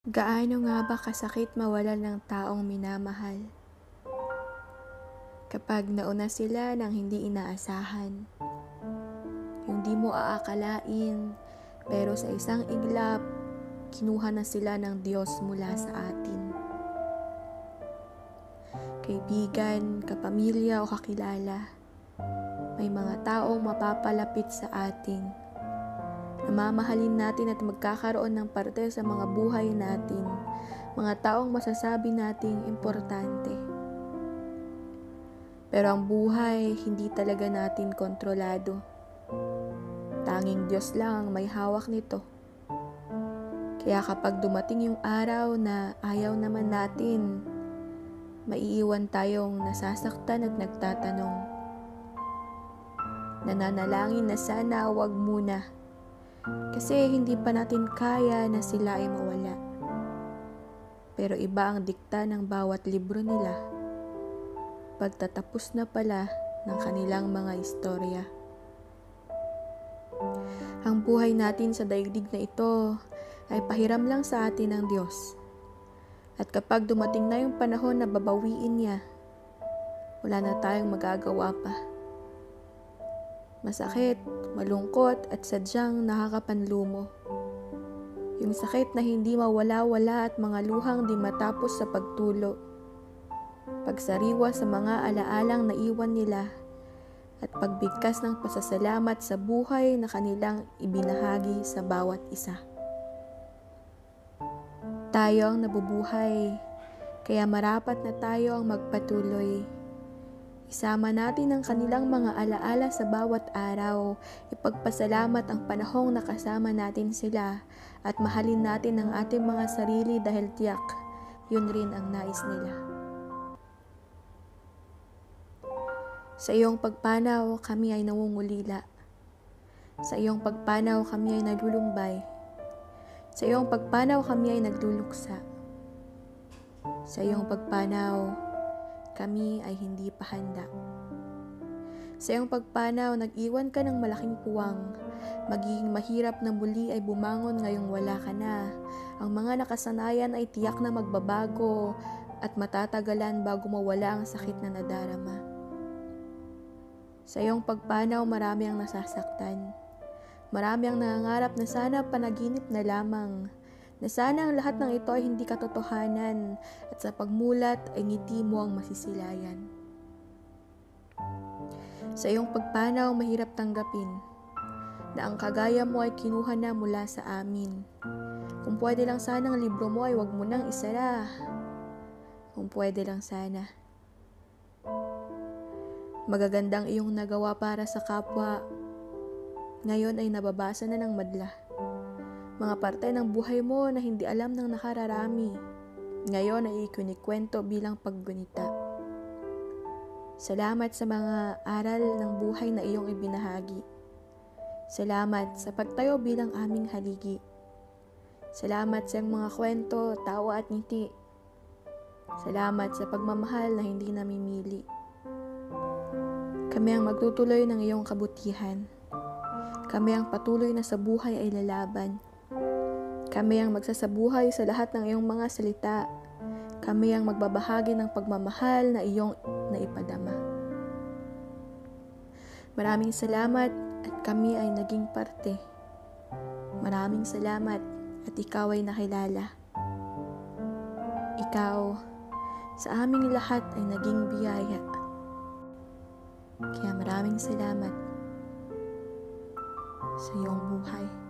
Gaano nga ba kasakit mawalan ng taong minamahal? Kapag nauna sila ng hindi inaasahan, yung di mo aakalain, pero sa isang iglap, kinuha na sila ng Diyos mula sa atin. Kaibigan, kapamilya o kakilala, may mga taong mapapalapit sa atin. Namamahalin natin at magkakaroon ng parte sa mga buhay natin, mga taong masasabi nating importante. Pero ang buhay, hindi talaga natin kontrolado. Tanging Diyos lang ang may hawak nito. Kaya kapag dumating yung araw na ayaw naman natin, maiiwan tayong nasasaktan at nagtatanong. Nananalangin na sana wag muna. Kasi hindi pa natin kaya na sila ay mawala. Pero iba ang dikta ng bawat libro nila. Pagtatapos na pala ng kanilang mga istorya. Ang buhay natin sa daigdig na ito ay pahiram lang sa atin ng Diyos. At kapag dumating na yung panahon na babawiin niya, wala na tayong magagawa pa. Masakit, malungkot at sadyang nakakapanlumo. Yung sakit na hindi mawala-wala at mga luhang di matapos sa pagtulo. Pagsariwa sa mga alaalang naiwan nila at pagbigkas ng pasasalamat sa buhay na kanilang ibinahagi sa bawat isa. Tayo ang nabubuhay, kaya marapat na tayo ang magpatuloy. Isama natin ang kanilang mga alaala sa bawat araw, ipagpasalamat ang panahong nakasama natin sila, at mahalin natin ang ating mga sarili dahil tiyak, yun rin ang nais nila. Sa iyong pagpanaw, kami ay nangungulila. Sa iyong pagpanaw, kami ay naglulumbay. Sa iyong pagpanaw, kami ay nagluluksa. Sa iyong pagpanaw, kami ay hindi pa handa. Sa iyong pagpanaw, nag-iwan ka ng malaking puwang. Magiging mahirap na muli ay bumangon ngayong wala ka na. Ang mga nakasanayan ay tiyak na magbabago at matatagalan bago mawala ang sakit na nadarama. Sa iyong pagpanaw, marami ang nasasaktan. Marami ang nangangarap na sana panaginip na lamang. Na sana ang lahat ng ito ay hindi katotohanan at sa pagmulat ay ngiti mo ang masisilayan. Sa iyong pagpanaw, mahirap tanggapin na ang kagaya mo ay kinuha na mula sa amin. Kung pwede lang sana ang libro mo ay wag mo nang isara. Kung pwede lang sana. Magagandang iyong nagawa para sa kapwa, ngayon ay nababasa na ng madla. Mga parte ng buhay mo na hindi alam ng nakararami, ngayon ay ikinikwento bilang paggunita. Salamat sa mga aral ng buhay na iyong ibinahagi. Salamat sa pagtayo bilang aming haligi. Salamat sa mga kwento, tawa at ngiti. Salamat sa pagmamahal na hindi namimili. Kami ang magtutuloy ng iyong kabutihan. Kami ang patuloy na sa buhay ay lalaban. Kami ang magsasabuhay sa lahat ng iyong mga salita. Kami ang magbabahagi ng pagmamahal na iyong naipadama. Maraming salamat at kami ay naging parte. Maraming salamat at ikaw ay nakilala. Ikaw sa aming lahat ay naging biyaya. Kaya maraming salamat sa iyong buhay.